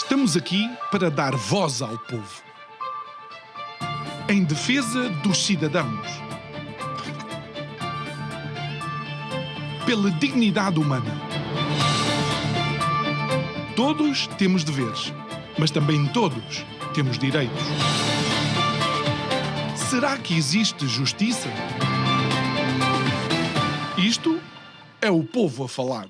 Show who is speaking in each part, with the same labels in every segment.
Speaker 1: Estamos aqui para dar voz ao povo, em defesa dos cidadãos, pela dignidade humana. Todos temos deveres, mas também todos temos direitos. Será que existe justiça? Isto é o povo a falar.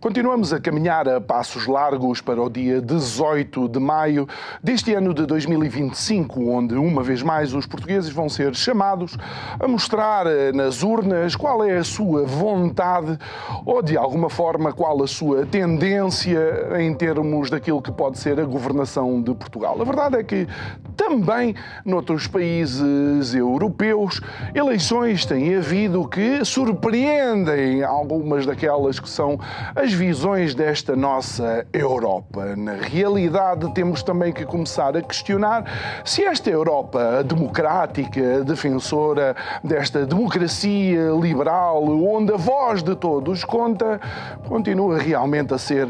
Speaker 2: Continuamos a caminhar a passos largos para o dia 18 de maio deste ano de 2025, onde, uma vez mais, os portugueses vão ser chamados a mostrar nas urnas qual é a sua vontade ou, de alguma forma, qual a sua tendência em termos daquilo que pode ser a governação de Portugal. A verdade é que, também noutros países europeus, eleições têm havido que surpreendem algumas daquelas que são as visões desta nossa Europa. Na realidade, temos também que começar a questionar se esta Europa democrática, defensora desta democracia liberal, onde a voz de todos conta, continua realmente a ser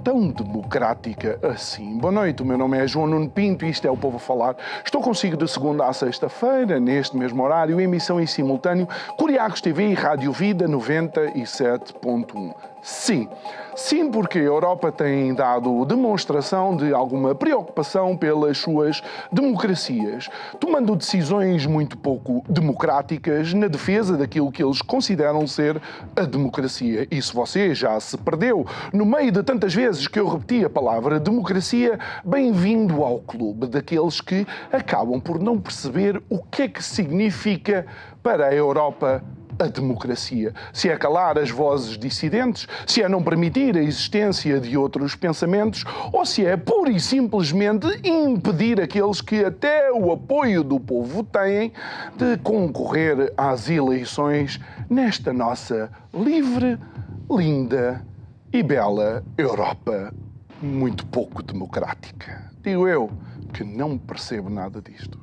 Speaker 2: tão democrática assim. Boa noite, o meu nome é João Nuno Pinto e isto é o Povo a Falar. Estou consigo de segunda a sexta-feira, neste mesmo horário, emissão em simultâneo, Curiacos TV e Rádio Vida 97.1. Sim, porque a Europa tem dado demonstração de alguma preocupação pelas suas democracias, tomando decisões muito pouco democráticas na defesa daquilo que eles consideram ser a democracia. E se você já se perdeu no meio de tantas vezes que eu repeti a palavra democracia, bem-vindo ao clube daqueles que acabam por não perceber o que é que significa para a Europa a democracia. Se é calar as vozes dissidentes, se é não permitir a existência de outros pensamentos, ou se é pura e simplesmente impedir aqueles que até o apoio do povo têm de concorrer às eleições nesta nossa livre, linda e bela Europa muito pouco democrática. Digo eu que não percebo nada disto.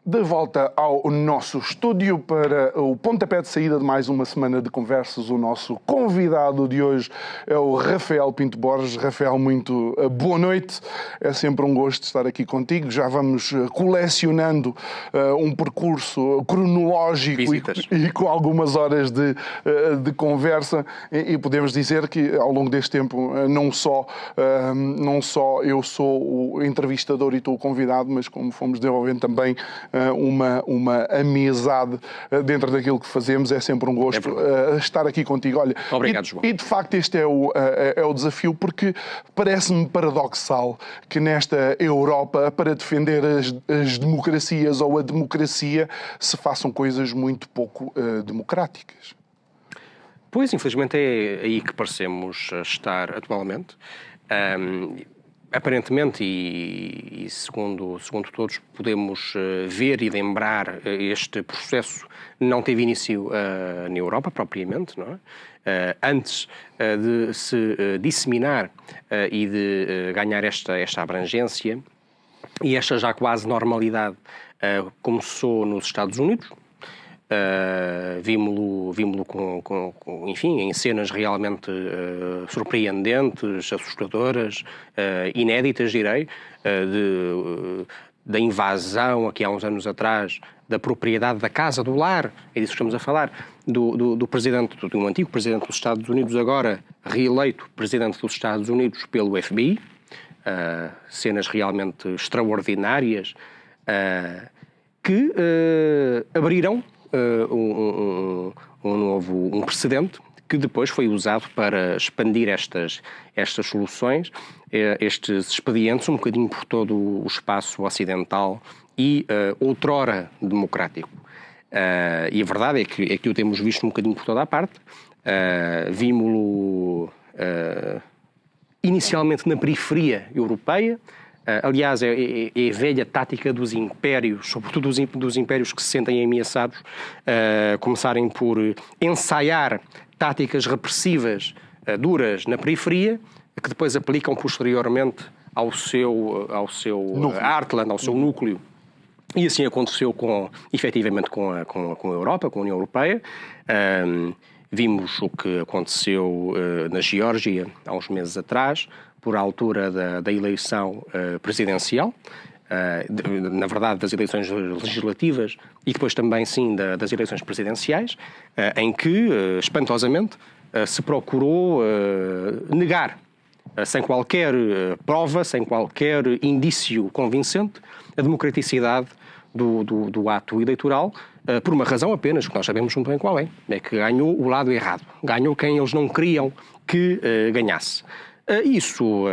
Speaker 2: De volta ao nosso estúdio para o pontapé de saída de mais uma semana de conversas. O nosso convidado de hoje é o Rafael Pinto Borges. Rafael, muito boa noite. É sempre um gosto estar aqui contigo. Já vamos colecionando um percurso cronológico e com algumas horas de conversa. E podemos dizer que ao longo deste tempo não só eu sou o entrevistador e tu o convidado, mas como fomos desenvolvendo também uma amizade dentro daquilo que fazemos. É sempre um gosto estar aqui contigo. Olha,
Speaker 3: obrigado, João.
Speaker 2: E de facto este é o desafio, porque parece-me paradoxal que nesta Europa, para defender as democracias ou a democracia, se façam coisas muito pouco democráticas.
Speaker 3: Pois, infelizmente é aí que parecemos estar atualmente. Aparentemente, e segundo todos podemos ver e lembrar, este processo não teve início na Europa propriamente, não é? Antes de se disseminar e de ganhar esta abrangência e esta já quase normalidade, começou nos Estados Unidos. Vimos-lo enfim, em cenas realmente surpreendentes, assustadoras, inéditas, direi, da invasão, aqui há uns anos atrás, da propriedade da casa, do lar, é disso que estamos a falar, do antigo presidente dos Estados Unidos, agora reeleito presidente dos Estados Unidos pelo FBI, cenas realmente extraordinárias, que abriram um precedente que depois foi usado para expandir estas soluções, estes expedientes, um bocadinho por todo o espaço ocidental e outrora democrático. E a verdade é que o temos visto um bocadinho por toda a parte. Vimos-lo inicialmente na periferia europeia. Aliás, é a velha tática dos impérios, sobretudo dos impérios que se sentem ameaçados, começarem por ensaiar táticas repressivas duras na periferia, que depois aplicam posteriormente ao seu heartland, ao seu núcleo. E assim aconteceu efetivamente com a Europa, com a União Europeia. Vimos o que aconteceu na Geórgia há uns meses atrás, por altura da eleição presidencial, na verdade das eleições legislativas e depois também sim das eleições presidenciais, em que, espantosamente, se procurou negar, sem qualquer prova, sem qualquer indício convincente, a democraticidade do ato eleitoral, por uma razão apenas, que nós sabemos muito bem qual é que ganhou o lado errado, ganhou quem eles não queriam que ganhasse. Isso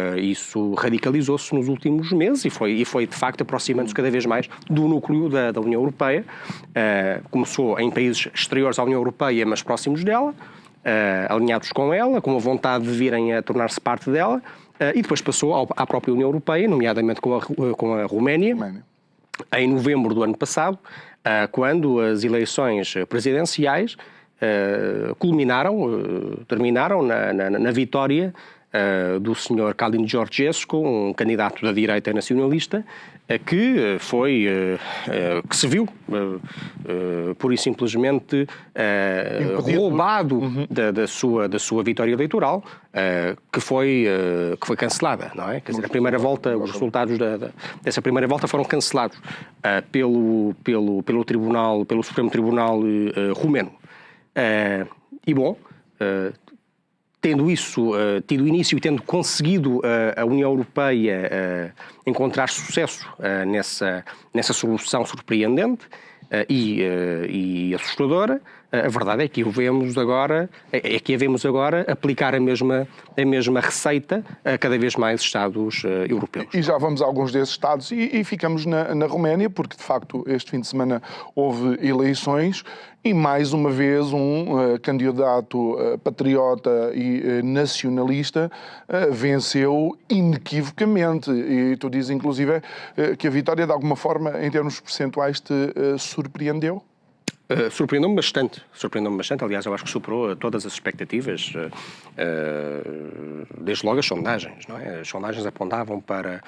Speaker 3: radicalizou-se nos últimos meses e foi de facto aproximando-se cada vez mais do núcleo da União Europeia. Começou em países exteriores à União Europeia, mas próximos dela, alinhados com ela, com a vontade de virem a tornar-se parte dela, e depois passou à própria União Europeia, nomeadamente com a Roménia, em novembro do ano passado, quando as eleições presidenciais terminaram na vitória do Sr. Calin Georgescu, um candidato da direita nacionalista, que se viu pura e simplesmente roubado da sua vitória eleitoral, que foi cancelada, não é? Quer dizer, a primeira volta, os resultados dessa primeira volta foram cancelados pelo Supremo Tribunal Romeno. Tendo isso tido início e tendo conseguido a União Europeia encontrar sucesso nessa solução surpreendente e assustadora, a verdade é que a vemos agora aplicar a mesma receita a cada vez mais Estados europeus.
Speaker 2: E já vamos a alguns desses Estados e ficamos na Roménia, porque de facto este fim de semana houve eleições e mais uma vez um candidato patriota e nacionalista venceu inequivocamente. E tu dizes inclusive que a vitória de alguma forma em termos percentuais te surpreendeu?
Speaker 3: Surpreendeu-me bastante. Aliás, eu acho que superou todas as expectativas, desde logo as sondagens, não é? As sondagens apontavam para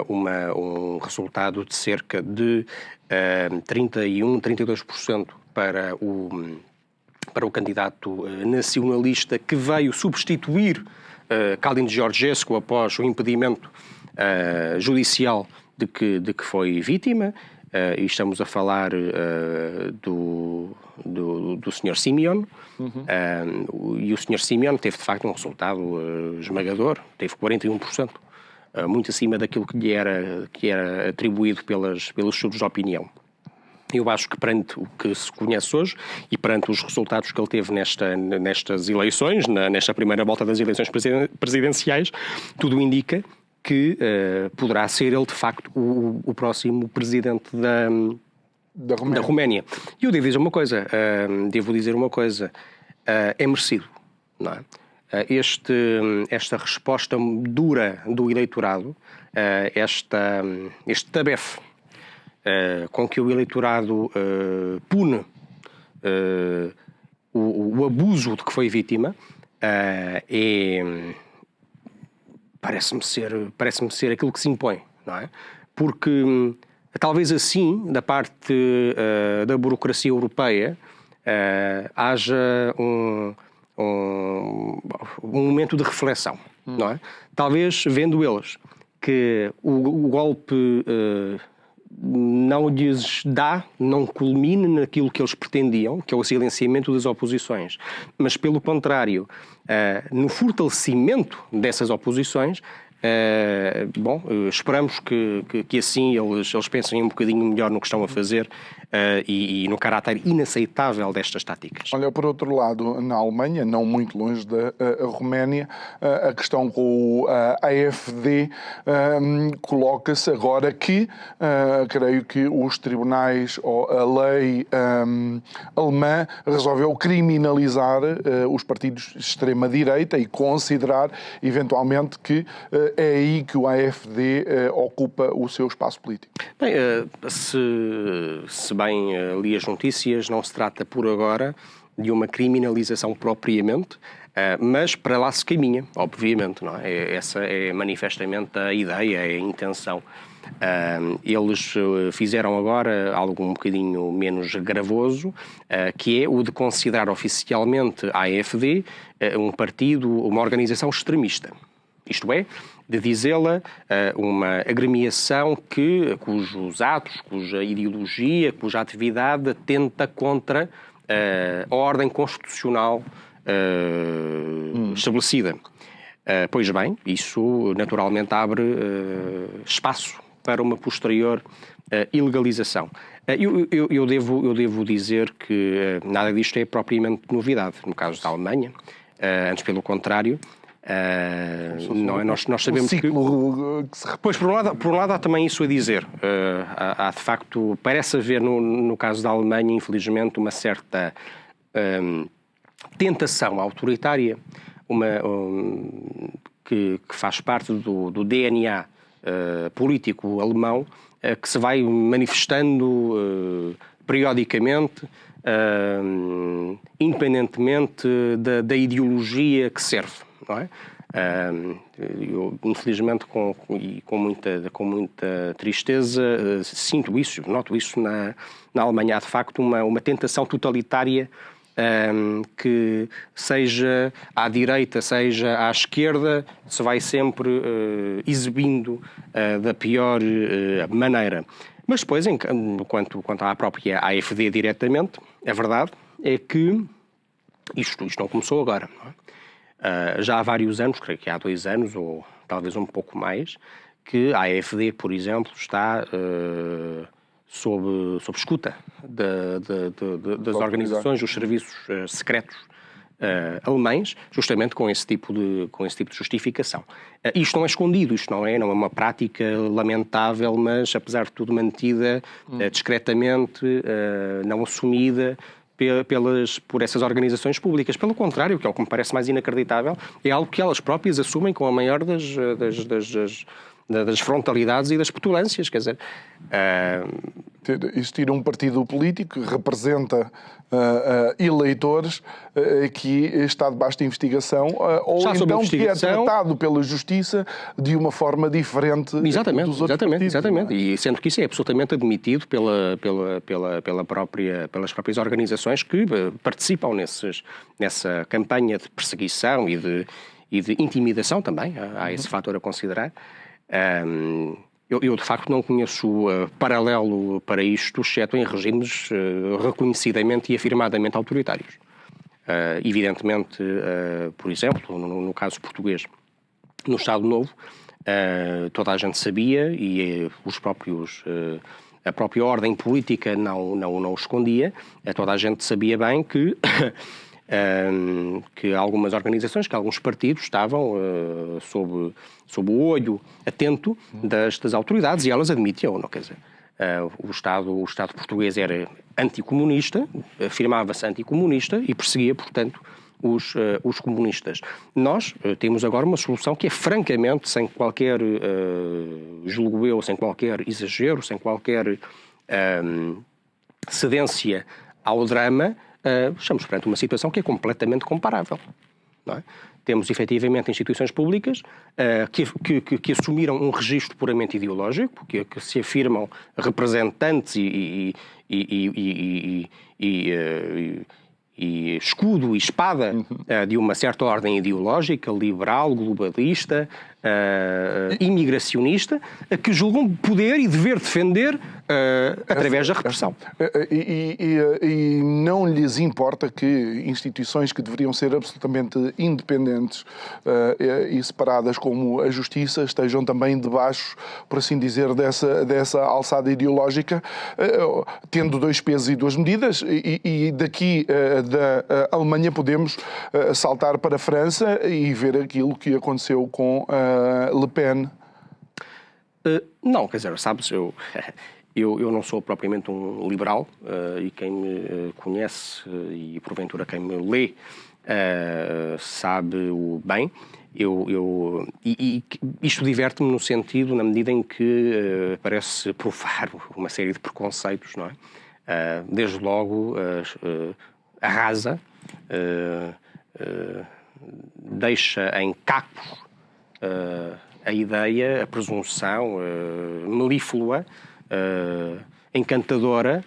Speaker 3: um resultado de cerca de 32% para o candidato nacionalista que veio substituir Calin Georgescu após o impedimento judicial de que foi vítima. E estamos a falar do Sr. Simeon. E o Sr. Simeon teve, de facto, um resultado esmagador. Teve 41%, muito acima daquilo que lhe era atribuído pelos estudos de opinião. Eu acho que perante o que se conhece hoje e perante os resultados que ele teve nestas eleições, nesta primeira volta das eleições presidenciais, tudo indica que poderá ser ele, de facto, o próximo presidente da Roménia. E eu devo dizer uma coisa, é merecido, não é? Esta resposta dura do eleitorado, este tabefe com que o eleitorado pune o abuso de que foi vítima, parece-me ser aquilo que se impõe, não é? Porque talvez assim, da parte da burocracia europeia, haja um momento de reflexão, não é? Talvez vendo eles que o golpe não culmine naquilo que eles pretendiam, que é o silenciamento das oposições, mas pelo contrário, no fortalecimento dessas oposições. Esperamos que assim eles pensem um bocadinho melhor no que estão a fazer e no caráter inaceitável destas táticas.
Speaker 2: Olha, por outro lado, na Alemanha, não muito longe da Roménia, a questão com o AfD coloca-se agora que, creio que os tribunais ou a lei alemã resolveu criminalizar os partidos de extrema-direita e considerar, eventualmente, que é aí que o AfD ocupa o seu espaço político.
Speaker 3: Bem, se bem li as notícias, não se trata por agora de uma criminalização propriamente, Mas para lá se caminha, obviamente, não é? Essa é manifestamente a ideia, é a intenção. Eles fizeram agora algo um bocadinho menos gravoso, que é o de considerar oficialmente a AfD um partido, uma organização extremista. Isto é, de dizê-la uma agremiação cujos atos, cuja ideologia, cuja atividade atenta contra a ordem constitucional estabelecida. Pois bem, isso naturalmente abre espaço para uma posterior ilegalização. Eu devo dizer que nada disto é propriamente novidade. No caso da Alemanha, antes pelo contrário, não é? Nós sabemos que
Speaker 2: se repete.
Speaker 3: Pois, por um lado há também isso a dizer. Há de facto, parece haver no caso da Alemanha, infelizmente, uma certa tentação autoritária, que faz parte do DNA político alemão, que se vai manifestando periodicamente, independentemente da ideologia que serve, não é? Eu, infelizmente, com muita tristeza, sinto isso, noto isso na Alemanha. Há, de facto, uma tentação totalitária que, seja à direita, seja à esquerda, se vai sempre exibindo da pior maneira. Mas depois, quanto à própria AfD diretamente, a verdade é que isto não começou agora, não é? Já há vários anos, creio que há 2 anos, ou talvez um pouco mais, que a AfD, por exemplo, está sob escuta das organizações, dos serviços secretos alemães, justamente com esse tipo de justificação. Isto não é escondido, isto não é uma prática lamentável, mas, apesar de tudo, mantida discretamente, não assumida por essas organizações públicas. Pelo contrário, que é o que me parece mais inacreditável, é algo que elas próprias assumem com a maior das frontalidades e das petulâncias, quer dizer...
Speaker 2: Existir um partido político que representa eleitores que está debaixo de investigação ou então que é tratado pela justiça de uma forma diferente dos outros partidos.
Speaker 3: Exatamente. E sendo que isso é absolutamente admitido pelas próprias organizações que participam nessa campanha de perseguição e de intimidação também, há esse fator a considerar. Eu, de facto, não conheço paralelo para isto, exceto em regimes reconhecidamente e afirmadamente autoritários. Evidentemente, por exemplo, no caso português, no Estado Novo, toda a gente sabia, e a própria ordem política não o escondia, toda a gente sabia bem que algumas organizações, que alguns partidos estavam sob o olho atento das autoridades, e elas admitiam, não quer dizer. O Estado português era anticomunista, afirmava-se anticomunista e perseguia, portanto, os comunistas. Nós temos agora uma solução que é francamente, sem qualquer, julgo eu, sem qualquer exagero, sem qualquer cedência ao drama, estamos perante uma situação que é completamente comparável, não é? Temos, efetivamente, instituições públicas que assumiram um registro puramente ideológico, que se afirmam representantes e escudo e espada de uma certa ordem ideológica, liberal, globalista, imigracionista, que julgam poder e dever defender através da repressão.
Speaker 2: E não lhes importa que instituições que deveriam ser absolutamente independentes e separadas, como a justiça, estejam também debaixo, por assim dizer, dessa alçada ideológica, tendo 2 pesos e 2 medidas, e daqui da Alemanha podemos saltar para a França e ver aquilo que aconteceu com Le Pen.
Speaker 3: Não, quer dizer, sabes, eu não sou propriamente um liberal, e quem me conhece e porventura quem me lê sabe-o bem. Isto diverte-me no sentido, na medida em que parece provar uma série de preconceitos, não é? Desde logo arrasa deixa em cacos a ideia, a presunção melíflua, encantadora,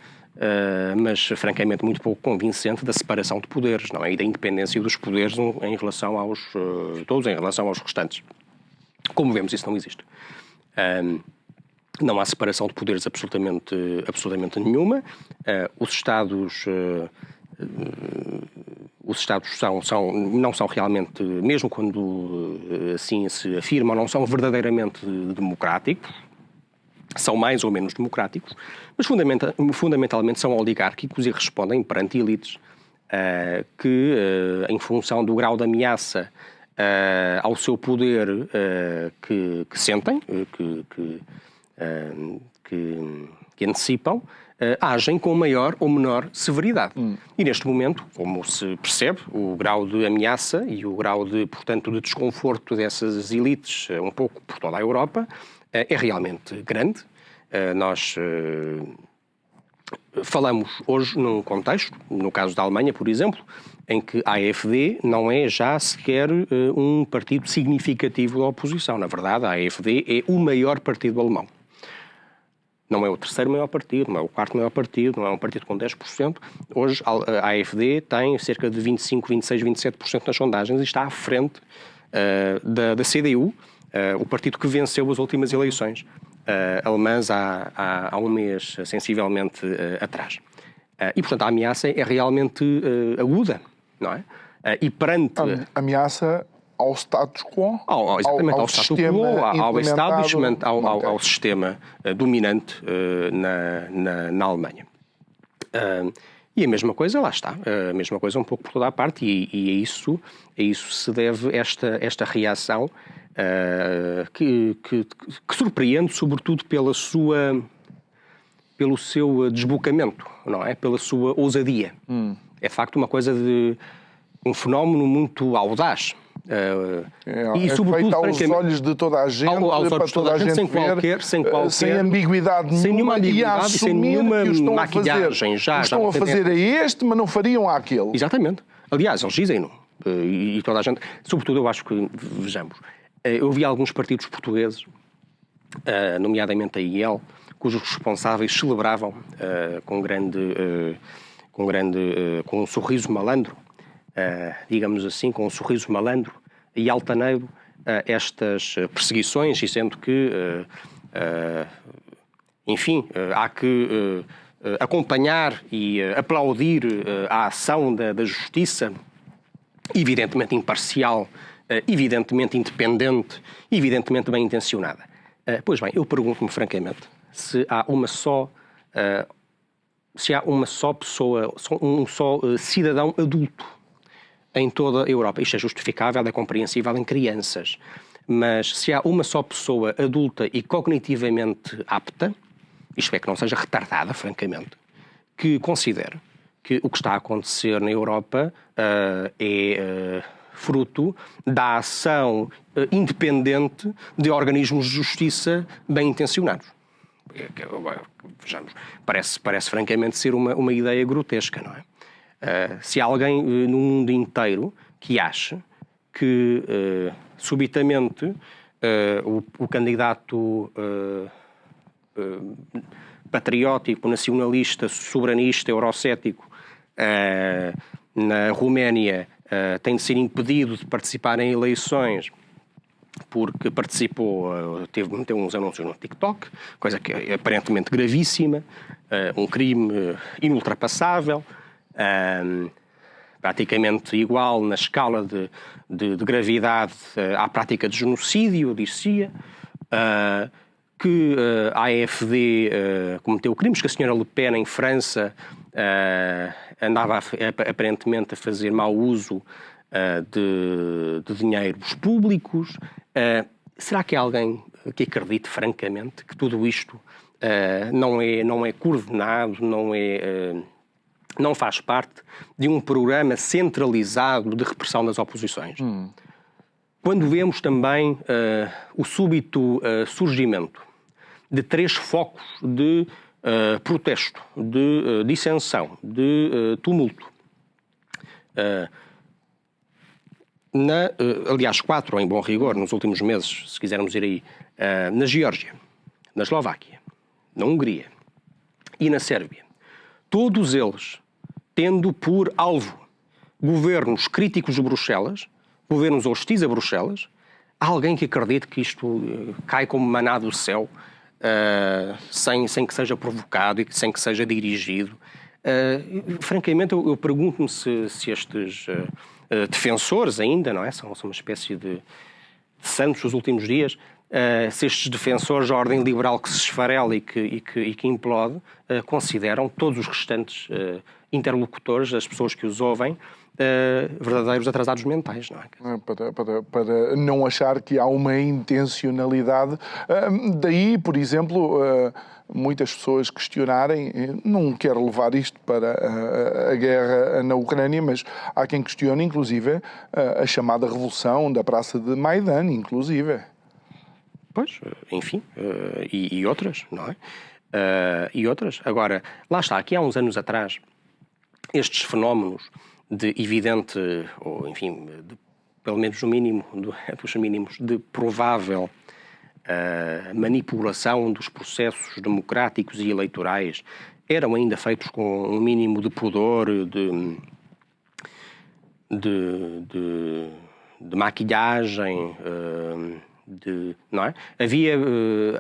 Speaker 3: mas francamente muito pouco convincente da separação de poderes, não é? E da independência dos poderes em relação aos todos, em relação aos restantes. Como vemos, isso não existe. Não há separação de poderes absolutamente nenhuma. Os Estados não são realmente, mesmo quando assim se afirmam, não são verdadeiramente democráticos. São mais ou menos democráticos, mas fundamentalmente são oligárquicos e respondem perante elites que, em função do grau de ameaça ao seu poder que sentem, que antecipam, agem com maior ou menor severidade. E neste momento, como se percebe, o grau de ameaça e o grau portanto, de desconforto dessas elites, um pouco por toda a Europa, é realmente grande. Nós falamos hoje num contexto, no caso da Alemanha, por exemplo, em que a AfD não é já sequer um partido significativo da oposição. Na verdade, a AfD é o maior partido alemão. Não é o terceiro maior partido, não é o quarto maior partido, não é um partido com 10%. Hoje a AfD tem cerca de 25, 26, 27% nas sondagens e está à frente da CDU, o partido que venceu as últimas eleições alemãs há um mês, sensivelmente, atrás. E, portanto, a ameaça é realmente aguda, não é? E perante...
Speaker 2: A ameaça ao status quo,
Speaker 3: exatamente, ao status quo, ao establishment, ao sistema dominante na Alemanha. E a mesma coisa, lá está, a mesma coisa um pouco por toda a parte, e a isso se deve esta reação que surpreende, sobretudo pelo seu desbocamento, não é? Pela sua ousadia. É de facto uma coisa de um fenómeno muito audaz.
Speaker 2: E sobretudo aos olhos de toda a gente, para toda a gente
Speaker 3: sem
Speaker 2: ver, sem
Speaker 3: ambiguidade nenhuma,
Speaker 2: e a assumir
Speaker 3: sem nenhuma
Speaker 2: que o estão
Speaker 3: maquilhagem.
Speaker 2: Estão a fazer a este, mas não fariam àquele.
Speaker 3: Exatamente. Aliás, eles dizem-no. E toda a gente... Sobretudo, eu acho que, vejamos, eu vi alguns partidos portugueses, nomeadamente a IEL, cujos responsáveis celebravam com um sorriso malandro, digamos assim, com um sorriso malandro e altaneiro, estas perseguições, dizendo que, enfim, há que acompanhar e aplaudir a ação da justiça, evidentemente imparcial, evidentemente independente, evidentemente bem intencionada. Pois bem, eu pergunto-me francamente se há uma só pessoa, um só cidadão adulto em toda a Europa. Isto é justificável, é compreensível em crianças, mas se há uma só pessoa adulta e cognitivamente apta, isto é, que não seja retardada, francamente, que considere que o que está a acontecer na Europa é fruto da ação independente de organismos de justiça bem intencionados. Vejamos, parece francamente ser uma ideia grotesca, não é? Se há alguém no mundo inteiro que ache que subitamente o candidato patriótico, nacionalista, soberanista, eurocético na Roménia tem de ser impedido de participar em eleições porque participou, meteu uns anúncios no TikTok, coisa que é aparentemente gravíssima, um crime inultrapassável, praticamente igual na escala de gravidade à prática de genocídio, dizia, que a AfD cometeu crimes, que a senhora Le Pen em França andava aparentemente a fazer mau uso de dinheiros públicos. Será que há alguém que acredite francamente que tudo isto não é coordenado, não faz parte de um programa centralizado de repressão das oposições? Quando vemos também o súbito surgimento de 3 focos de protesto, de dissensão, de tumulto aliás, 4, em bom rigor, nos últimos meses, se quisermos ir aí, na Geórgia, na Eslováquia, na Hungria e na Sérvia. Todos eles tendo por alvo governos críticos de Bruxelas, governos hostis a Bruxelas. Há alguém que acredite que isto cai como maná do céu, sem que seja provocado e sem que seja dirigido? Francamente, eu pergunto-me se estes defensores ainda, não é? São uma espécie de santos dos últimos dias, se estes defensores da ordem liberal que se esfarela e que implode, consideram todos os restantes interlocutores, as pessoas que os ouvem, verdadeiros atrasados mentais, não é?
Speaker 2: Para não achar que há uma intencionalidade. Daí, por exemplo, muitas pessoas questionarem, não quero levar isto para a guerra na Ucrânia, mas há quem questione, inclusive, a chamada revolução da Praça de Maidan, inclusive.
Speaker 3: Pois, enfim, e outras, não é? E outras. Agora, lá está, aqui há uns anos atrás, estes fenómenos de evidente, ou enfim, pelo menos no mínimo, dos mínimos, de provável manipulação dos processos democráticos e eleitorais eram ainda feitos com um mínimo de pudor, de maquilhagem, não é? Havia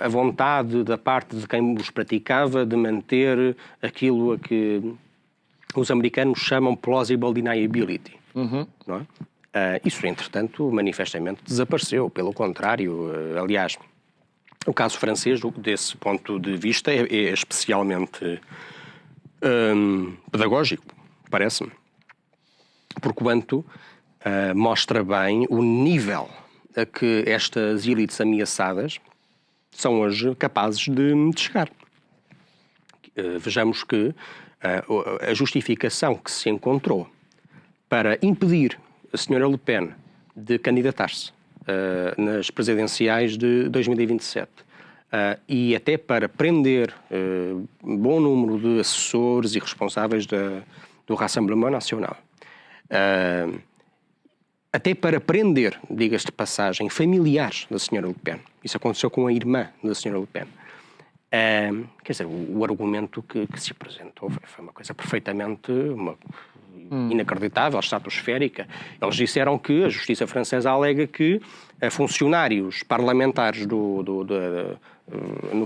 Speaker 3: a vontade da parte de quem os praticava de manter aquilo a que os americanos chamam plausible deniability. Não é? Isso, entretanto, manifestamente desapareceu. Pelo contrário, aliás, o caso francês, desse ponto de vista, é especialmente pedagógico, parece-me. Porquanto mostra bem o nível a que estas elites ameaçadas são hoje capazes de chegar. Vejamos que a justificação que se encontrou para impedir a senhora Le Pen de candidatar-se nas presidenciais de 2027 e até para prender bom número de assessores e responsáveis do Rassemblement National, até para prender, diga-se de passagem, familiares da senhora Le Pen. Isso aconteceu com a irmã da senhora Le Pen. Quer dizer, o argumento que se apresentou foi uma coisa perfeitamente inacreditável, estratosférica. Eles disseram que a justiça francesa alega que funcionários parlamentares no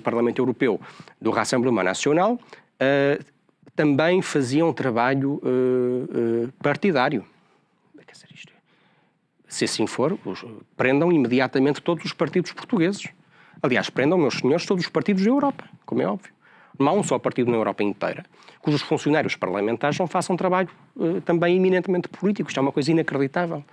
Speaker 3: Parlamento Europeu do Rassemblement National também faziam trabalho partidário. Quer dizer, isto, se assim for, prendam imediatamente todos os partidos portugueses. Aliás, prendam, meus senhores, todos os partidos da Europa, como é óbvio. Não há um só partido na Europa inteira cujos funcionários parlamentares não façam trabalho também eminentemente político. Isto é uma coisa inacreditável.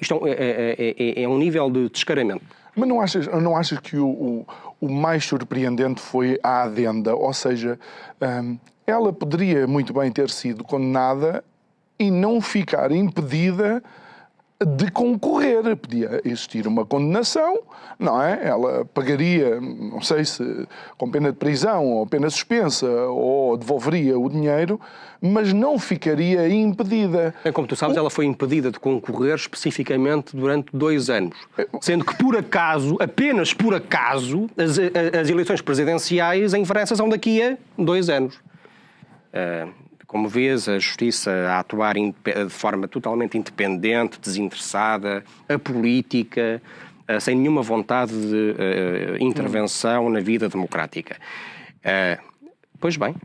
Speaker 3: Isto é um nível de descaramento.
Speaker 2: Mas não achas que o mais surpreendente foi a adenda? Ou seja, ela poderia muito bem ter sido condenada e não ficar impedida de concorrer. Podia existir uma condenação, não é? Ela pagaria, não sei se com pena de prisão ou pena suspensa, ou devolveria o dinheiro, mas não ficaria impedida.
Speaker 3: Como tu sabes, ela foi impedida de concorrer especificamente durante 2 anos. Sendo que, por acaso, apenas por acaso, as eleições presidenciais em França são daqui a 2 anos. Como vês, a Justiça a atuar de forma totalmente independente, desinteressada, apolítica, sem nenhuma vontade de intervenção na vida democrática. Pois bem,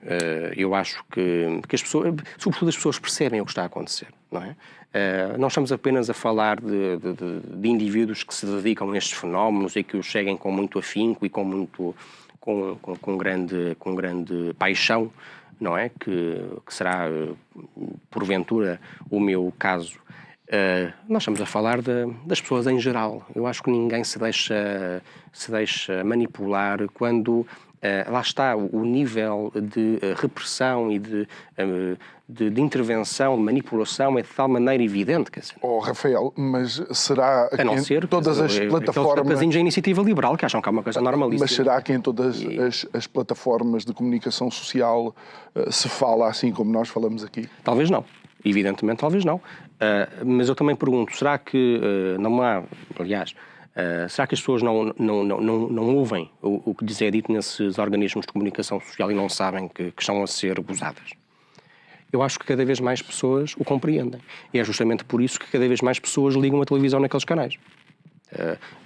Speaker 3: eu acho que as pessoas, sobretudo as pessoas, percebem o que está a acontecer, não é? Não estamos apenas a falar de indivíduos que se dedicam a estes fenómenos e que os seguem com muito afinco e com grande paixão, não é? Que será, porventura, o meu caso. Nós estamos a falar das pessoas em geral. Eu acho que ninguém se deixa manipular quando lá está o nível de repressão e de intervenção, de manipulação é de tal maneira evidente. Quer dizer,
Speaker 2: Rafael, mas será
Speaker 3: a não ser
Speaker 2: todas as plataformas...
Speaker 3: Aqueles da iniciativa liberal que acham que é uma coisa normalíssima.
Speaker 2: Mas será que em todas as plataformas de comunicação social se fala assim como nós falamos aqui?
Speaker 3: Talvez não. Evidentemente, talvez não. Mas eu também pergunto, será que não há, aliás, será que as pessoas não ouvem o que lhes é dito nesses organismos de comunicação social e não sabem que estão a ser gozadas? Eu acho que cada vez mais pessoas o compreendem. E é justamente por isso que cada vez mais pessoas ligam a televisão naqueles canais.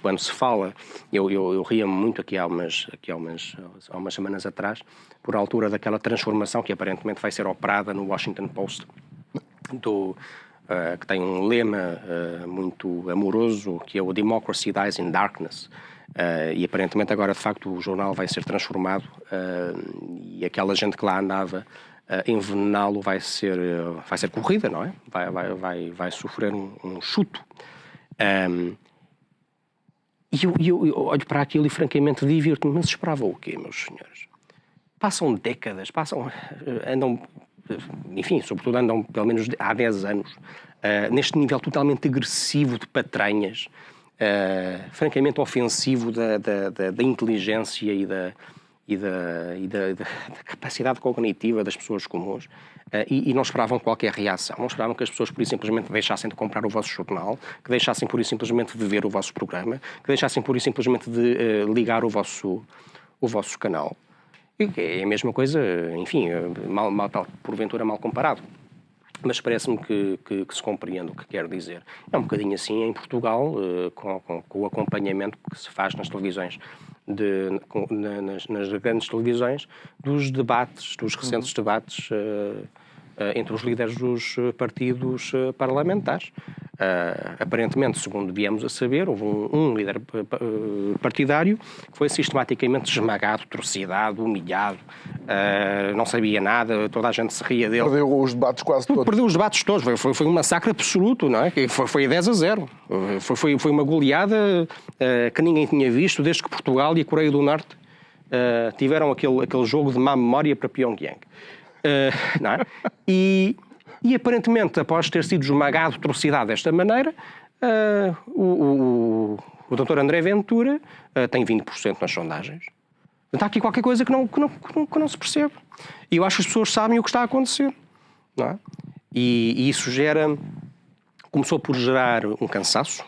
Speaker 3: Quando se fala, eu ria-me muito aqui há umas semanas atrás, por altura daquela transformação que aparentemente vai ser operada no Washington Post, que tem um lema muito amoroso, que é o Democracy Dies in Darkness. E aparentemente agora, de facto, o jornal vai ser transformado e aquela gente que lá andava envenená-lo vai ser corrida, não é? Vai sofrer um chuto. E eu olho para aquilo e francamente divirto-me. Mas esperava o quê, meus senhores? Passam décadas, andam, enfim, sobretudo andam pelo menos há 10 anos, neste nível totalmente agressivo de patranhas, francamente ofensivo da inteligência e da capacidade cognitiva das pessoas comuns, e não esperavam qualquer reação. Não esperavam que as pessoas, por isso, simplesmente deixassem de comprar o vosso jornal, que deixassem, por isso, simplesmente de ver o vosso programa, que deixassem, por isso, simplesmente de ligar o vosso canal. É a mesma coisa, enfim, porventura mal comparado. Mas parece-me que se compreende o que quero dizer. É um bocadinho assim em Portugal, com o acompanhamento que se faz nas televisões, nas grandes televisões, dos debates, dos recentes debates entre os líderes dos partidos parlamentares. Aparentemente, segundo viemos a saber, houve um líder partidário que foi sistematicamente esmagado, torcidado, humilhado, não sabia nada, toda a gente se ria dele.
Speaker 2: Perdeu os debates quase todos.
Speaker 3: Perdeu os debates todos, foi um massacre absoluto, não é? Foi 10-0. Foi uma goleada que ninguém tinha visto desde que Portugal e a Coreia do Norte tiveram aquele jogo de má memória para Pyongyang. Não é? E aparentemente, após ter sido esmagado, torcidado desta maneira, o Dr. André Ventura tem 20% nas sondagens. Está aqui qualquer coisa que não se percebe. E eu acho que as pessoas sabem o que está a acontecer. Não é? E isso começou por gerar um cansaço,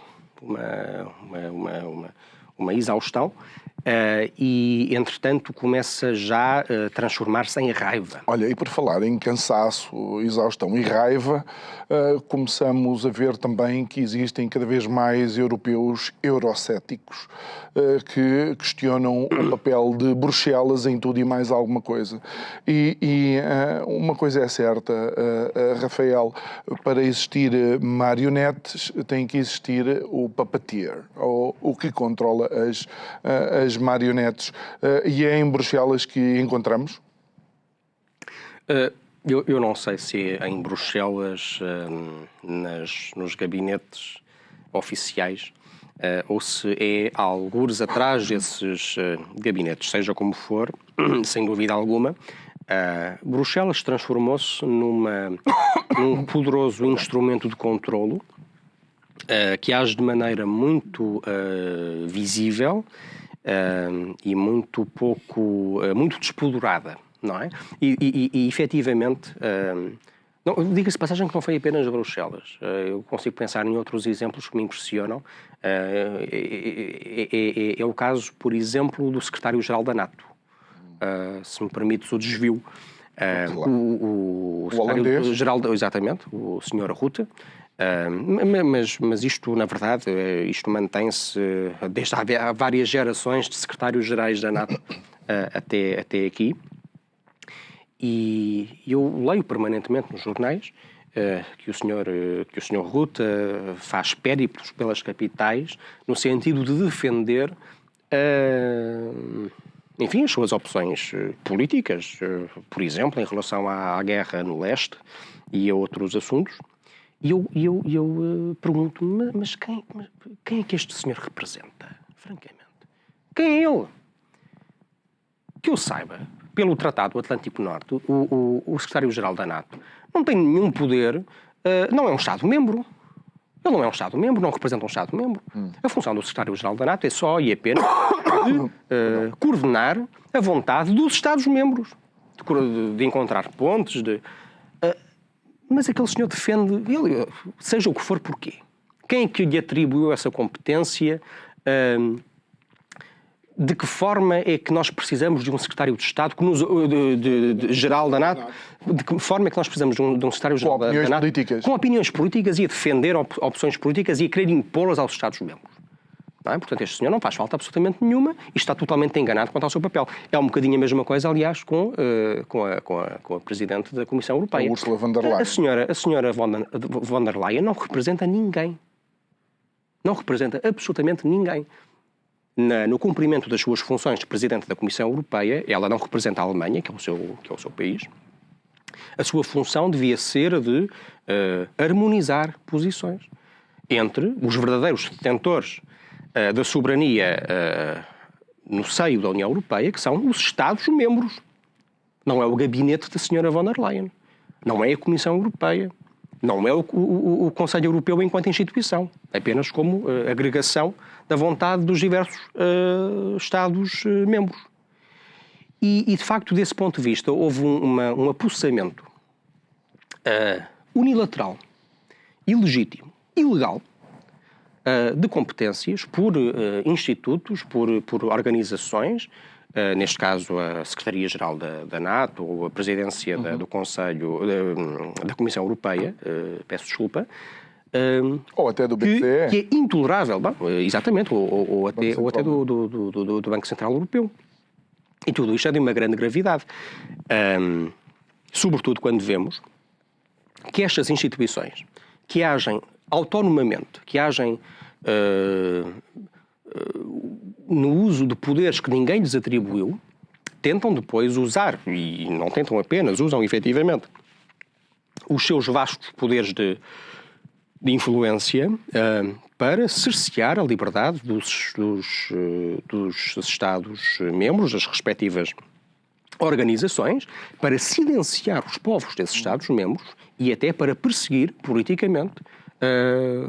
Speaker 3: uma exaustão, e, entretanto, começa já a transformar-se em raiva.
Speaker 2: Olha, e por falar em cansaço, exaustão e raiva, começamos a ver também que existem cada vez mais europeus eurocéticos que questionam o papel de Bruxelas em tudo e mais alguma coisa. E uma coisa é certa, Rafael, para existir marionetes tem que existir o puppeteer, ou o que controla as marionetes. E é em Bruxelas que encontramos?
Speaker 3: Eu não sei se é em Bruxelas, nos gabinetes oficiais, ou se é algures atrás desses gabinetes. Seja como for, sem dúvida alguma, Bruxelas transformou-se num poderoso instrumento de controlo que age de maneira muito visível e muito despoderada, não é? E efetivamente, diga-se de passagem que não foi apenas Bruxelas. Eu consigo pensar em outros exemplos que me impressionam. É o caso, por exemplo, do secretário-geral da NATO. Se me permites o desvio. O secretário-geral, exatamente, o Sr. Rutte. Mas isto, na verdade, isto mantém-se desde há várias gerações de secretários-gerais da NATO até aqui. E eu leio permanentemente nos jornais que o Sr. Rutte faz périplos pelas capitais no sentido de defender enfim, as suas opções políticas, por exemplo, em relação à guerra no leste e a outros assuntos. E eu pergunto-me, mas quem é que este senhor representa, francamente? Quem é ele? Que eu saiba, pelo Tratado Atlântico Norte, o secretário-geral da NATO não tem nenhum poder, não é um Estado-membro. Ele não é um Estado-membro, não representa um Estado-membro. A função do secretário-geral da NATO é só e apenas coordenar a vontade dos Estados-membros, de encontrar pontes, Mas aquele senhor defende, ele, seja o que for, porquê? Quem é que lhe atribuiu essa competência? De que forma é que nós precisamos de um secretário de Estado geral da NATO? De que forma é que nós precisamos de um secretário-geral da NATO?
Speaker 2: Políticas.
Speaker 3: Com opiniões políticas e a defender opções políticas e a querer impô-las aos Estados-membros. Portanto, este senhor não faz falta absolutamente nenhuma e está totalmente enganado quanto ao seu papel. É um bocadinho a mesma coisa, aliás, com a Presidente da Comissão Europeia.
Speaker 2: A Ursula von der Leyen.
Speaker 3: A senhora von der Leyen não representa ninguém. Não representa absolutamente ninguém. No cumprimento das suas funções de Presidente da Comissão Europeia, ela não representa a Alemanha, que é o seu país. A sua função devia ser de harmonizar posições entre os verdadeiros detentores da soberania no seio da União Europeia, que são os Estados-membros. Não é o gabinete da senhora von der Leyen. Não é a Comissão Europeia. Não é o Conselho Europeu enquanto instituição. É apenas como agregação da vontade dos diversos Estados-membros. E, de facto, desse ponto de vista, houve um apossamento unilateral, ilegítimo, ilegal, de competências por institutos, por organizações, neste caso a Secretaria-Geral da NATO ou a Presidência do Conselho, da Comissão Europeia, peço desculpa,
Speaker 2: ou até do BCE.
Speaker 3: Que é intolerável, exatamente, ou até do Banco Central Europeu. E tudo isto é de uma grande gravidade. Sobretudo quando vemos que estas instituições, que agem autonomamente, que agem no uso de poderes que ninguém lhes atribuiu, tentam depois usar, e não tentam apenas, usam efetivamente os seus vastos poderes de influência para cercear a liberdade dos Estados-membros, das respectivas organizações, para silenciar os povos desses Estados-membros e até para perseguir politicamente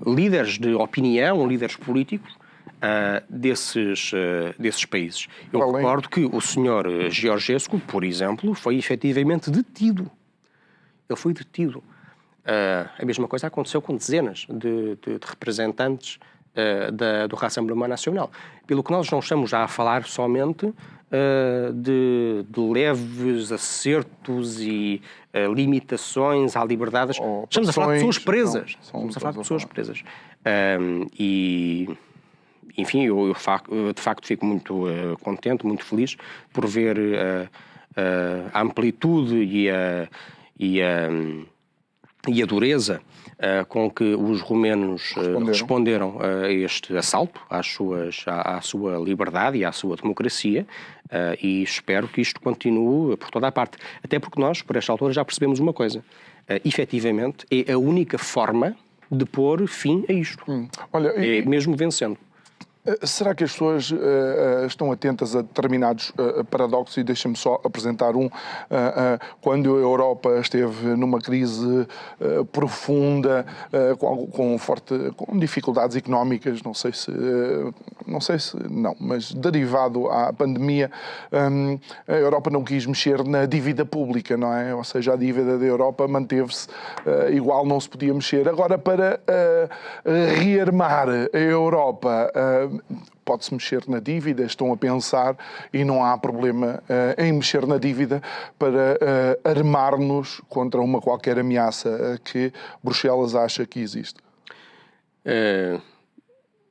Speaker 3: líderes de opinião, líderes políticos desses países. Eu recordo que o Sr. Georgescu, por exemplo, foi efetivamente detido. Ele foi detido. A mesma coisa aconteceu com dezenas de representantes do Rassemblement Nacional. Pelo que nós não estamos já a falar somente de leves acertos e limitações à liberdade. Estamos a falar de pessoas presas. Estamos a falar de pessoas presas. Enfim, eu de facto fico muito contente, muito feliz por ver a amplitude e a dureza com que os romenos responderam a este assalto à sua liberdade e à sua democracia, e espero que isto continue por toda a parte. Até porque nós, por esta altura, já percebemos uma coisa. Efetivamente, é a única forma de pôr fim a isto.
Speaker 2: Olha,
Speaker 3: é mesmo vencendo.
Speaker 2: Será que as pessoas estão atentas a determinados paradoxos? E deixa-me só apresentar um. Quando a Europa esteve numa crise profunda, com dificuldades económicas, mas derivado à pandemia, a Europa não quis mexer na dívida pública, não é? Ou seja, a dívida da Europa manteve-se igual, não se podia mexer. Agora, para rearmar a Europa, pode-se mexer na dívida, estão a pensar, e não há problema em mexer na dívida para armar-nos contra uma qualquer ameaça que Bruxelas acha que existe.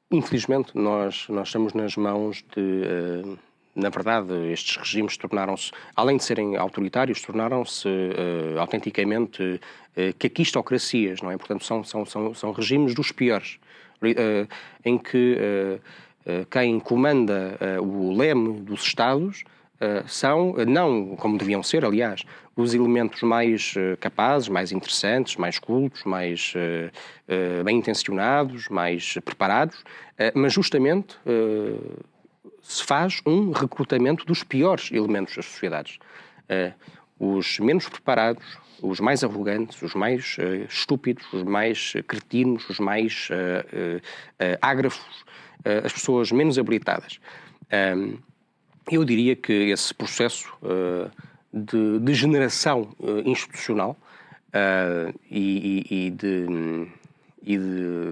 Speaker 3: Infelizmente, nós estamos nas mãos de... na verdade, estes regimes tornaram-se, além de serem autoritários, tornaram-se autenticamente caquistocracias, não é? Portanto, são regimes dos piores, em que quem comanda o leme dos Estados são, não como deviam ser, aliás, os elementos mais capazes, mais interessantes, mais cultos, mais bem intencionados, mais preparados, mas justamente se faz um recrutamento dos piores elementos das sociedades. Os menos preparados, os mais arrogantes, os mais estúpidos, os mais cretinos, os mais ágrafos, as pessoas menos habilitadas. Eu diria que esse processo de degeneração institucional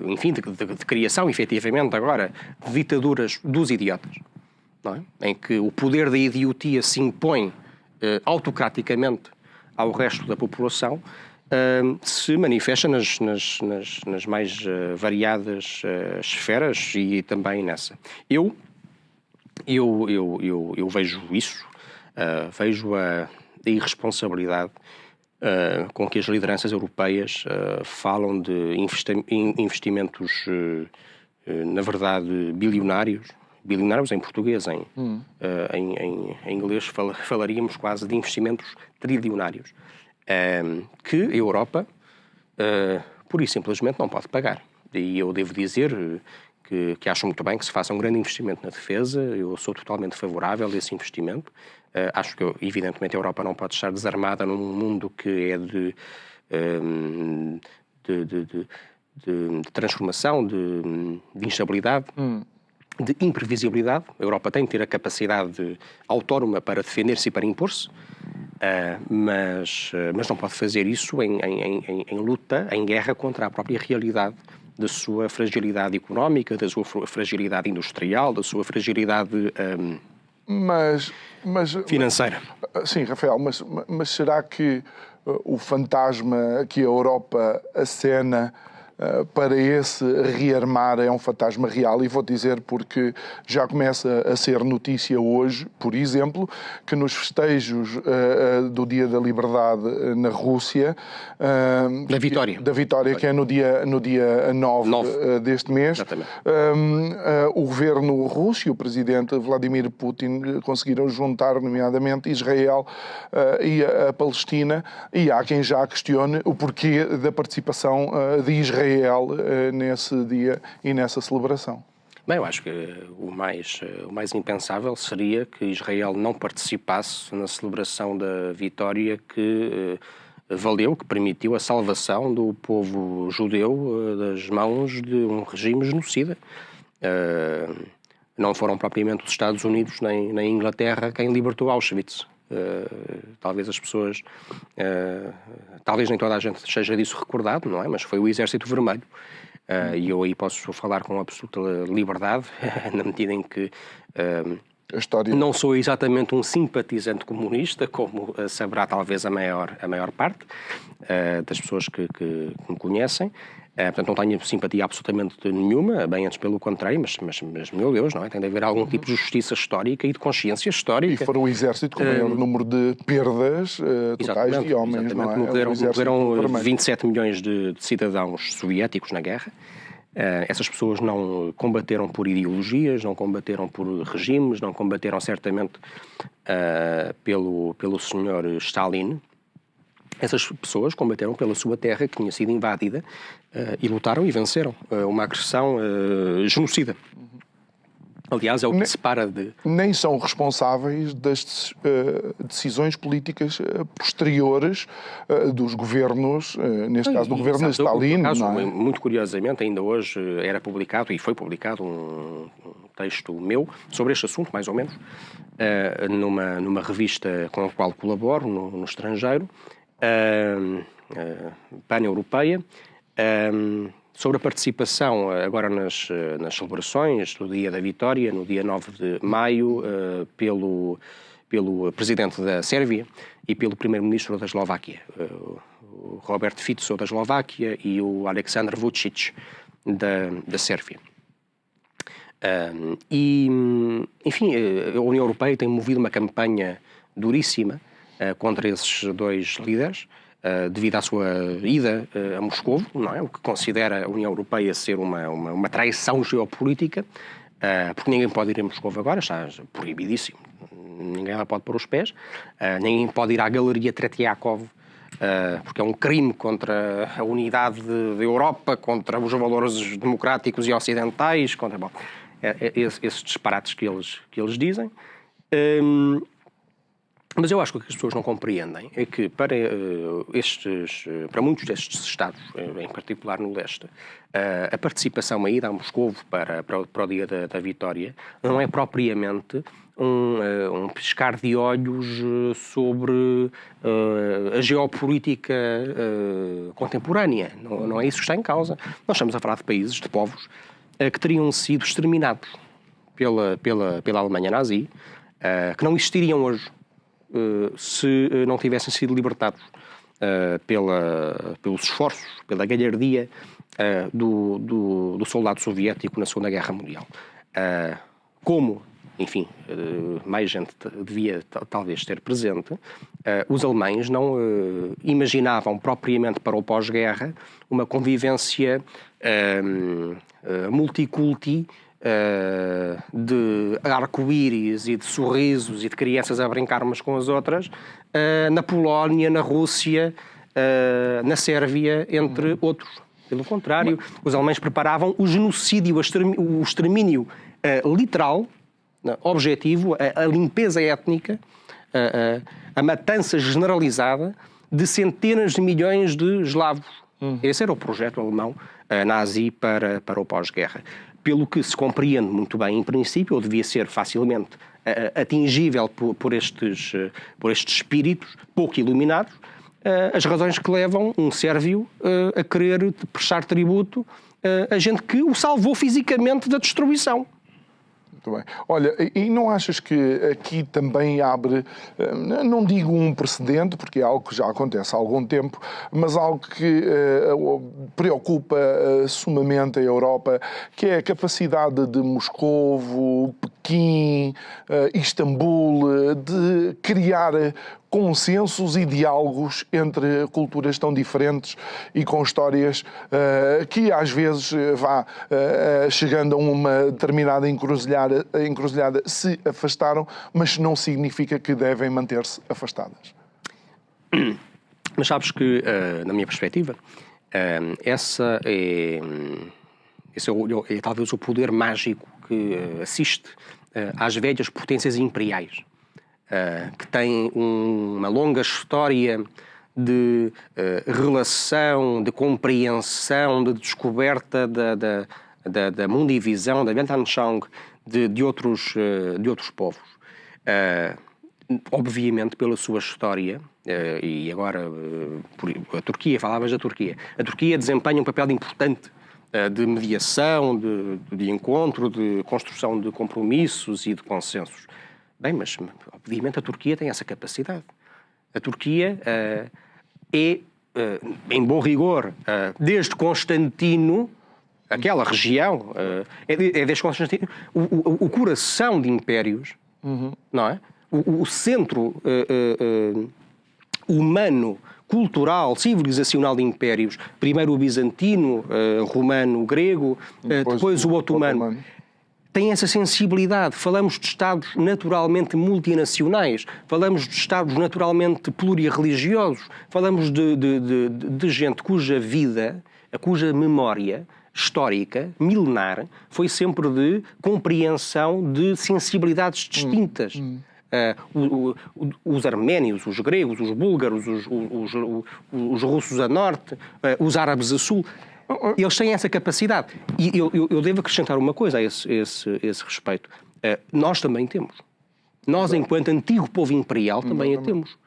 Speaker 3: enfim, de criação, efetivamente, agora, de ditaduras dos idiotas, não é? Em que o poder da idiotia se impõe autocraticamente ao resto da população, se manifesta nas mais variadas esferas e também nessa. Eu vejo isso, vejo a irresponsabilidade com que as lideranças europeias falam de investimentos, na verdade, bilionários em português, em inglês falaríamos quase de investimentos trilionários, que a Europa, pura e simplesmente, não pode pagar. E eu devo dizer que acho muito bem que se faça um grande investimento na defesa. Eu sou totalmente favorável a esse investimento. Acho que, evidentemente, a Europa não pode estar desarmada num mundo que é de transformação, de instabilidade, de imprevisibilidade. A Europa tem que ter a capacidade autónoma para defender-se e para impor-se, mas não pode fazer isso em luta, em guerra contra a própria realidade da sua fragilidade económica, da sua fragilidade industrial, da sua fragilidade financeira.
Speaker 2: Sim, Rafael, mas será que o fantasma que a Europa acena para esse rearmar é um fantasma real? E vou dizer porque já começa a ser notícia hoje, por exemplo, que nos festejos do Dia da Liberdade na Rússia,
Speaker 3: da Vitória,
Speaker 2: que é no dia 9 deste mês, o governo russo e o presidente Vladimir Putin conseguiram juntar, nomeadamente, Israel e a Palestina, e há quem já questione o porquê da participação de Israel nesse dia e nessa celebração.
Speaker 3: Bem, eu acho que o mais impensável seria que Israel não participasse na celebração da vitória que que permitiu a salvação do povo judeu das mãos de um regime genocida. Não foram propriamente os Estados Unidos nem a Inglaterra quem libertou Auschwitz. Talvez as pessoas, talvez nem toda a gente seja disso recordado, não é? Mas foi o Exército Vermelho. E eu aí posso falar com absoluta liberdade, na medida em que
Speaker 2: a história...
Speaker 3: não sou exatamente um simpatizante comunista, como saberá talvez a maior parte das pessoas que me conhecem. Portanto, não tenho simpatia absolutamente nenhuma, bem antes pelo contrário, mas meu Deus, não é? Tem de haver algum tipo de justiça histórica e de consciência histórica.
Speaker 2: E foram o exército com o maior número de perdas totais de homens, não é?
Speaker 3: Morreram 27 milhões de cidadãos soviéticos na guerra. Essas pessoas não combateram por ideologias, não combateram por regimes, não combateram certamente pelo senhor Stalin. Essas pessoas combateram pela sua terra, que tinha sido invadida, e lutaram e venceram uma agressão genocida. Aliás, é o que se separa de...
Speaker 2: Nem são responsáveis das decisões políticas posteriores dos governos, neste caso do governo de Stalin. Não é?
Speaker 3: Muito curiosamente, ainda hoje era publicado, e foi publicado um texto meu sobre este assunto, mais ou menos, numa revista com a qual colaboro no estrangeiro, pan-europeia, sobre a participação agora nas celebrações do Dia da Vitória, no dia 9 de maio, pelo presidente da Sérvia e pelo primeiro-ministro da Eslováquia, o Robert Fico da Eslováquia e o Aleksandar Vučić da Sérvia. Enfim, a União Europeia tem movido uma campanha duríssima contra esses dois líderes, devido à sua ida a Moscovo, não é? O que considera a União Europeia ser uma traição geopolítica, porque ninguém pode ir a Moscovo agora, está proibidíssimo, ninguém lá pode pôr os pés, ninguém pode ir à Galeria Tretiakov, porque é um crime contra a unidade da Europa, contra os valores democráticos e ocidentais, contra esses disparates que eles dizem. Mas eu acho que o que as pessoas não compreendem é que para muitos destes Estados, em particular no leste, a participação, a ida a Moscovo para o dia da vitória, não é propriamente um piscar de olhos sobre a geopolítica contemporânea. Não é isso que está em causa. Nós estamos a falar de países, de povos, que teriam sido exterminados pela Alemanha nazi, que não existiriam hoje se não tivessem sido libertados pelos esforços, pela galhardia do soldado soviético na Segunda Guerra Mundial. Como, enfim, mais gente devia talvez ter presente, os alemães não imaginavam propriamente para o pós-guerra uma convivência multiculti de arco-íris e de sorrisos e de crianças a brincar umas com as outras na Polónia, na Rússia, na Sérvia, entre outros. Pelo contrário, os alemães preparavam o genocídio, o extermínio literal, objetivo, a limpeza étnica, a matança generalizada de centenas de milhões de eslavos. Esse era o projeto alemão nazi para o pós-guerra. Pelo que se compreende muito bem, em princípio, ou devia ser facilmente atingível por estes espíritos pouco iluminados, as razões que levam um sérvio a querer prestar tributo a gente que o salvou fisicamente da destruição.
Speaker 2: Muito bem. Olha, e não achas que aqui também abre, não digo um precedente, porque é algo que já acontece há algum tempo, mas algo que preocupa sumamente a Europa, que é a capacidade de Moscovo, Pequim, Istambul, de criar consensos e diálogos entre culturas tão diferentes e com histórias que às vezes chegando a uma determinada encruzilhada se afastaram, mas não significa que devem manter-se afastadas.
Speaker 3: Mas sabes que, na minha perspectiva, esse é talvez o poder mágico que assiste às velhas potências imperiais, que têm uma longa história de relação, de compreensão, de descoberta da mundivisão, da Weltanschauung de outros povos. Obviamente, pela sua história, e agora a Turquia, falavas da Turquia. A Turquia desempenha um papel importante de mediação, de encontro, de construção de compromissos e de consensos. Bem, mas obviamente a Turquia tem essa capacidade. A Turquia em bom rigor, desde Constantino, aquela região, desde Constantino, o coração de impérios, não é? O centro humano, cultural, civilizacional de impérios, primeiro o bizantino, romano, o grego, depois o otomano. Tem essa sensibilidade. Falamos de Estados naturalmente multinacionais, falamos de Estados naturalmente plurireligiosos, falamos de gente cuja vida, cuja memória histórica, milenar, foi sempre de compreensão de sensibilidades distintas. Os arménios, os gregos, os búlgaros, os russos a norte, os árabes a sul. Eles têm essa capacidade. E eu devo acrescentar uma coisa a esse respeito. Nós também temos. Nós, enquanto antigo povo imperial, também a temos.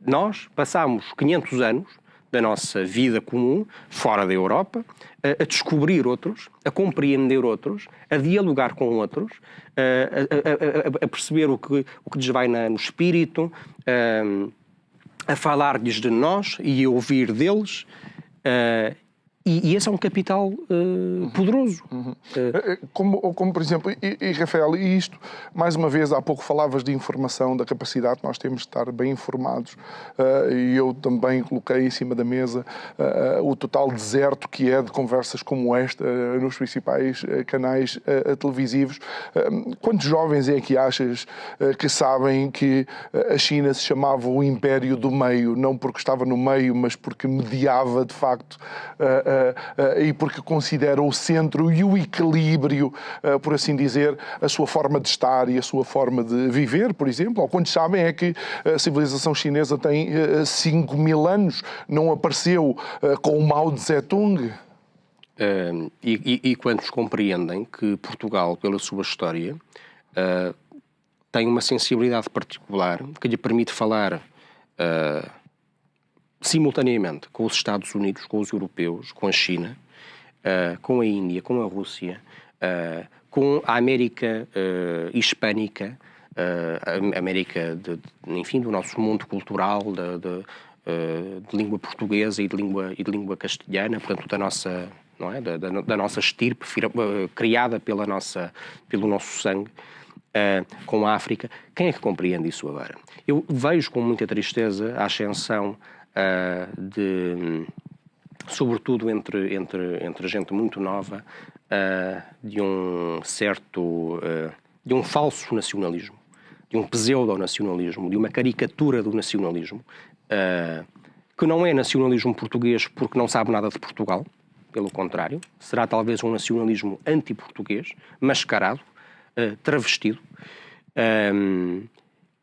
Speaker 3: Nós passámos 500 anos da nossa vida comum, fora da Europa, a descobrir outros, a compreender outros, a dialogar com outros, a perceber o que lhes vai no espírito, a falar-lhes de nós e a ouvir deles. E esse é um capital poderoso.
Speaker 2: Como, por exemplo, e Rafael, e isto, mais uma vez, há pouco falavas de informação, da capacidade que nós temos de estar bem informados, e eu também coloquei em cima da mesa o total deserto que é de conversas como esta nos principais canais televisivos. Quantos jovens é que achas que sabem que a China se chamava o Império do Meio, não porque estava no meio, mas porque mediava, de facto, e porque considera o centro e o equilíbrio, por assim dizer, a sua forma de estar e a sua forma de viver, por exemplo. Ou quantos sabem é que a civilização chinesa tem 5.000 anos, não apareceu com o Mao Tse-tung?
Speaker 3: E quantos compreendem que Portugal, pela sua história, tem uma sensibilidade particular que lhe permite falar simultaneamente com os Estados Unidos, com os europeus, com a China, com a Índia, com a Rússia, com a América hispânica, a América enfim, do nosso mundo cultural, de língua portuguesa e de língua castelhana, portanto da nossa, não é? da nossa estirpe, criada pelo nosso sangue, com a África. Quem é que compreende isso agora? Eu vejo com muita tristeza a ascensão sobretudo entre gente muito nova, de um falso nacionalismo, de um pseudo-nacionalismo, de uma caricatura do nacionalismo, que não é nacionalismo português porque não sabe nada de Portugal, pelo contrário, será talvez um nacionalismo anti-português, mascarado, travestido,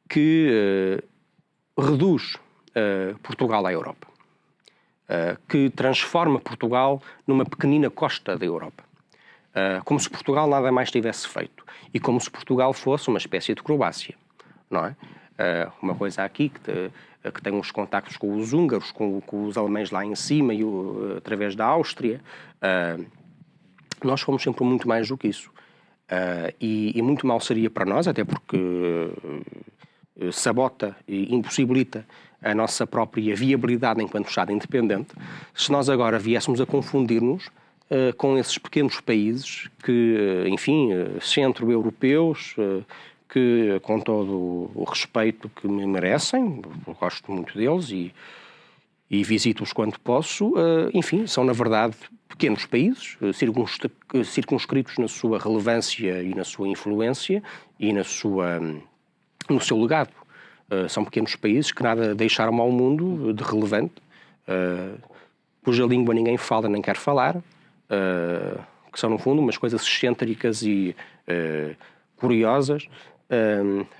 Speaker 3: que reduz Portugal à Europa, que transforma Portugal numa pequenina costa da Europa, como se Portugal nada mais tivesse feito e como se Portugal fosse uma espécie de Croácia, não é? Uma coisa aqui que tem uns contactos com os húngaros, com os alemães lá em cima e através da Áustria. Nós fomos sempre muito mais do que isso. E muito mal seria para nós, até porque sabota e impossibilita a nossa própria viabilidade enquanto Estado independente, se nós agora viéssemos a confundir-nos com esses pequenos países que, enfim, centro-europeus, que com todo o respeito que me merecem, eu gosto muito deles e visito-os quando posso, enfim, são na verdade pequenos países, circunscritos na sua relevância e na sua influência e no seu legado. São pequenos países que nada deixaram ao mundo de relevante, cuja língua ninguém fala nem quer falar, que são, no fundo, umas coisas excêntricas e curiosas,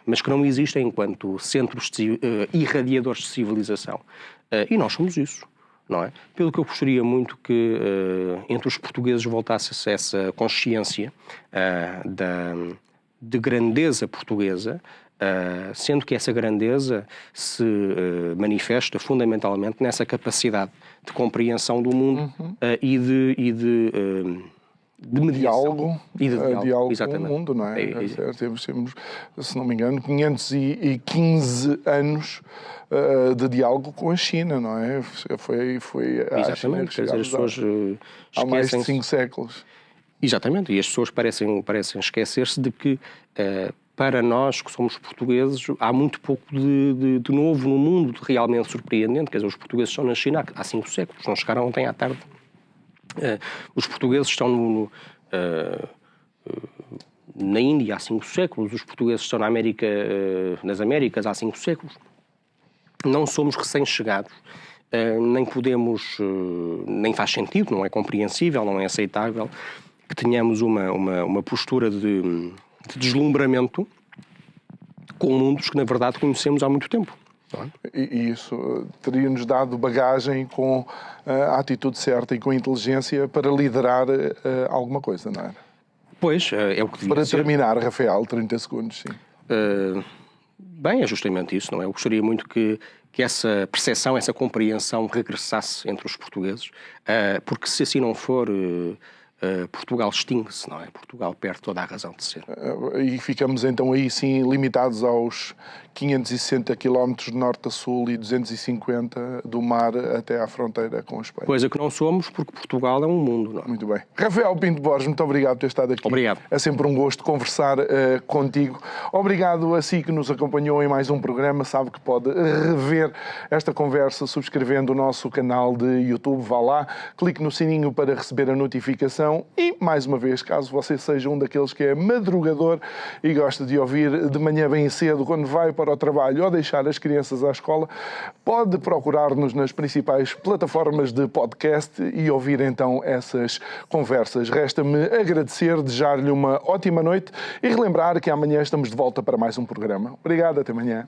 Speaker 3: mas que não existem enquanto centros irradiadores de civilização. E nós somos isso, não é? Pelo que eu gostaria muito que entre os portugueses voltasse essa consciência de grandeza portuguesa, sendo que essa grandeza se manifesta fundamentalmente nessa capacidade de compreensão do mundo e de mediação.
Speaker 2: Diálogo
Speaker 3: Exatamente.
Speaker 2: Com o mundo, não é? Temos, se não me engano, 515 anos de diálogo com a China, não é? Foi a China que chegámos há mais de 5 séculos.
Speaker 3: Exatamente, e as pessoas parecem esquecer-se de que para nós, que somos portugueses, há muito pouco de novo no mundo, de realmente surpreendente. Quer dizer, os portugueses estão na China há 5 séculos, não chegaram ontem à tarde. Os portugueses estão na Índia há 5 séculos, os portugueses estão nas Américas há 5 séculos. Não somos recém-chegados, nem podemos, nem faz sentido, não é compreensível, não é aceitável que tenhamos uma postura de deslumbramento com mundos que, na verdade, conhecemos há muito tempo.
Speaker 2: E isso teria-nos dado bagagem com a atitude certa e com a inteligência para liderar alguma coisa, não é?
Speaker 3: Pois, é o que devia
Speaker 2: Para
Speaker 3: ser.
Speaker 2: terminar, Rafael, 30 segundos, sim.
Speaker 3: Bem, é justamente isso, não é? Eu gostaria muito que essa percepção, essa compreensão regressasse entre os portugueses, porque se assim não for, Portugal extingue-se, não é? Portugal perde toda a razão de ser.
Speaker 2: E ficamos então aí sim limitados aos 560 km de norte a sul e 250 do mar até à fronteira com a Espanha.
Speaker 3: Coisa que não somos, porque Portugal é um mundo, não é?
Speaker 2: Muito bem. Rafael Pinto Borges, muito obrigado por ter estado aqui.
Speaker 3: Obrigado.
Speaker 2: É sempre um gosto conversar contigo. Obrigado a si que nos acompanhou em mais um programa. Sabe que pode rever esta conversa subscrevendo o nosso canal de YouTube. Vá lá, clique no sininho para receber a notificação e, mais uma vez, caso você seja um daqueles que é madrugador e gosta de ouvir de manhã bem cedo, quando vai para o trabalho ou deixar as crianças à escola, pode procurar-nos nas principais plataformas de podcast e ouvir então essas conversas. Resta-me agradecer, desejar-lhe uma ótima noite e relembrar que amanhã estamos de volta para mais um programa. Obrigado, até amanhã.